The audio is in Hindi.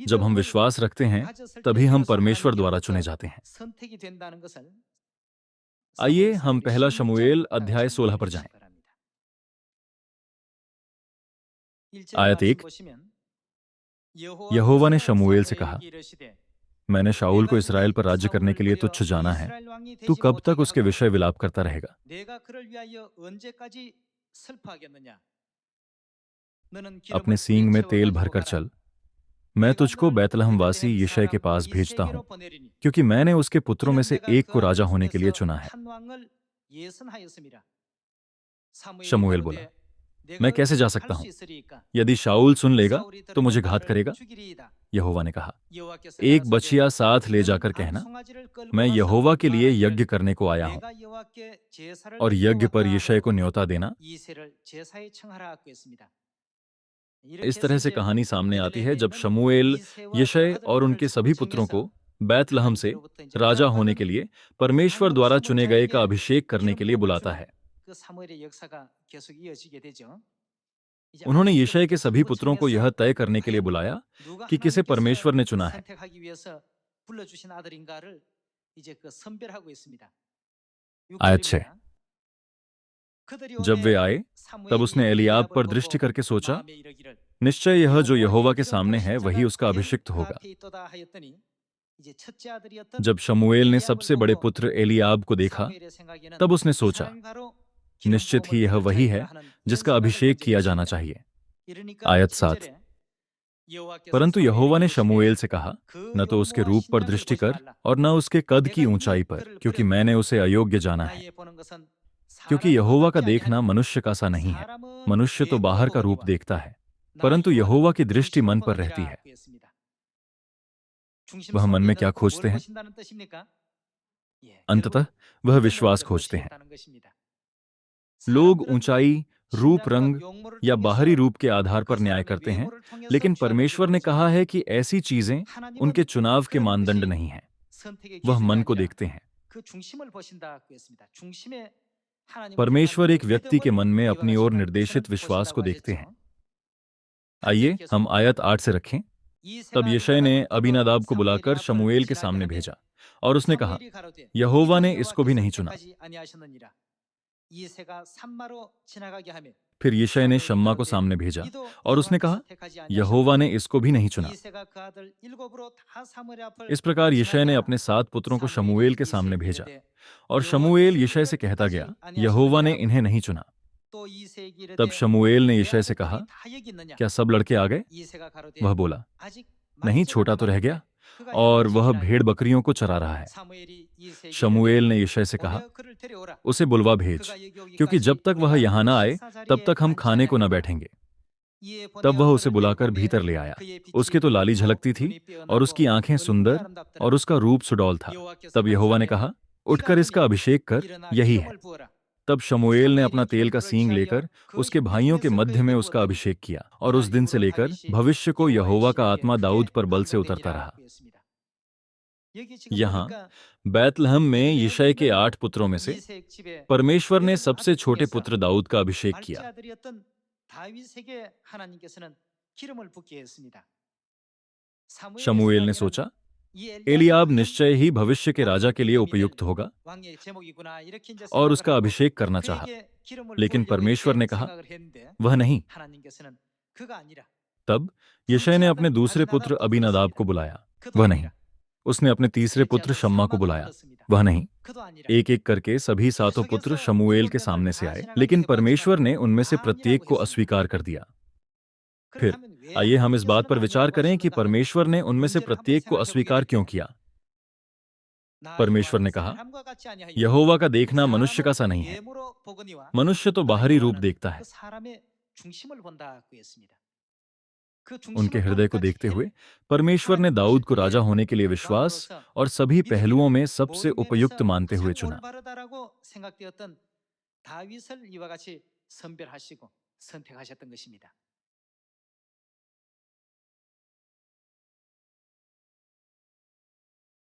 जब हम विश्वास रखते हैं, तभी हम परमेश्वर द्वारा चुने जाते हैं। आइए हम पहला शमूएल अध्याय 16 पर जाएं। आयत 1। यहोवा ने शमूएल से कहा, मैंने शाऊल को इसराइल पर राज्य करने के लिए तुच्छ जाना है। तू कब तक उसके विषय विलाप करता रहेगा? अपने सींग में तेल भरकर चल। मैं तुझको बैतलहम वासी यिशै के पास भेजता हूं, क्योंकि मैंने उसके पुत्रों में से एक को राजा होने के लिए चुना है। शमूएल बोला, मैं कैसे जा सकता हूं? यदि शाऊल सुन लेगा तो मुझे घात करेगा। यहोवा ने कहा, एक बछिया साथ ले जाकर कहना, मैं यहोवा के लिए यज्ञ करने को आया हूं, और यज्ञ पर यिशै को न्योता देना। इस तरह से कहानी सामने आती है जब शमूएल यिशै और उनके सभी पुत्रों को बैतलहम से राजा होने के लिए परमेश्वर द्वारा चुने गए का अभिषेक करने के लिए बुलाता है। उन्होंने यिशै के सभी पुत्रों को यह तय करने के लिए बुलाया कि किसे परमेश्वर ने चुना है। आयत 6। जब वे आए, तब उसने एलियाब पर दृष्टि करके सोचा, निश्चय यह जो यहोवा के सामने है वही उसका अभिषिक्त होगा। जब शमूएल ने सबसे बड़े पुत्र एलियाब को देखा, तब उसने सोचा, निश्चित ही यह वही है जिसका अभिषेक किया जाना चाहिए। आयत 7। परंतु यहोवा ने शमूएल से कहा, न तो उसके रूप पर दृष्टि कर और न उसके कद की ऊंचाई पर, क्योंकि मैंने उसे अयोग्य जाना है। क्योंकि यहोवा का देखना मनुष्य का सा नहीं है। मनुष्य तो बाहर का रूप देखता है, परंतु यहोवा की दृष्टि मन पर रहती है। वह मन में क्या खोजते हैं? अंततः वह विश्वास खोजते हैं। लोग ऊंचाई, रूप, रंग या बाहरी रूप के आधार पर न्याय करते हैं, लेकिन परमेश्वर ने कहा है कि ऐसी चीजें उनके चुनाव के मानदंड नहीं हैं। वह मन को देखते हैं। परमेश्वर एक व्यक्ति के मन में अपनी ओर निर्देशित विश्वास को देखते हैं। आइए हम आयत 8 से रखें। तब यिशै ने अबीनादाब को बुलाकर शमूएल के सामने भेजा, और उसने कहा, यहोवा ने इसको भी नहीं चुना। फिर यिशै ने शम्मा को सामने भेजा, और उसने कहा, यहोवा ने इसको भी नहीं चुना। इस प्रकार यिशै ने अपने 7 पुत्रों को शमूएल के सामने भेजा, और शमूएल यिशै से कहता गया, यहोवा ने इन्हें नहीं चुना। तब शमूएल ने यिशै से कहा, क्या सब लड़के आ गए? वह बोला, नहीं, छोटा तो रह गया, और वह भेड़ बकरियों को चरा रहा है। शमूएल ने यिशै से कहा, उसे बुलवा भेज, क्योंकि जब तक वह यहां न आए तब तक हम खाने को न बैठेंगे। तब वह उसे बुलाकर भीतर ले आया। उसकी तो लाली झलकती थी, और उसकी आंखें सुंदर, और उसका रूप सुडौल था। तब यहोवा ने कहा, उठकर इसका अभिषेक कर, यही है। तब शमूएल ने अपना तेल का सींग लेकर उसके भाइयों के मध्य में उसका अभिषेक किया, और उस दिन से लेकर भविष्य को यहोवा का आत्मा दाऊद पर बल से उतरता रहा। यहाँ बैतलहम में यिशै के 8 पुत्रों में से परमेश्वर ने सबसे छोटे पुत्र दाऊद का अभिषेक किया। शमूएल ने सोचा, एलियाब निश्चय ही भविष्य के राजा के लिए उपयुक्त होगा, और उसका अभिषेक करना चाहा। लेकिन परमेश्वर ने कहा, वह नहीं। तब यिशै ने अपने दूसरे पुत्र अबीनादाब को बुलाया, वह नहीं। उसने अपने तीसरे पुत्र शम्मा को बुलाया, वह नहीं। एक एक करके सभी 7 पुत्र शमूएल के सामने से आए, लेकिन परमेश्वर ने उनमें से प्रत्येक को अस्वीकार कर दिया। फिर आइए हम इस बात पर विचार करें कि परमेश्वर ने उनमें से प्रत्येक को अस्वीकार क्यों किया। परमेश्वर ने कहा, यहोवा का देखना मनुष्य का सा नहीं है। मनुष्य तो बाहरी रूप देखता है। उनके हृदय को देखते हुए परमेश्वर ने दाऊद को राजा होने के लिए विश्वास और सभी पहलुओं में सबसे उपयुक्त मानते हुए चुना।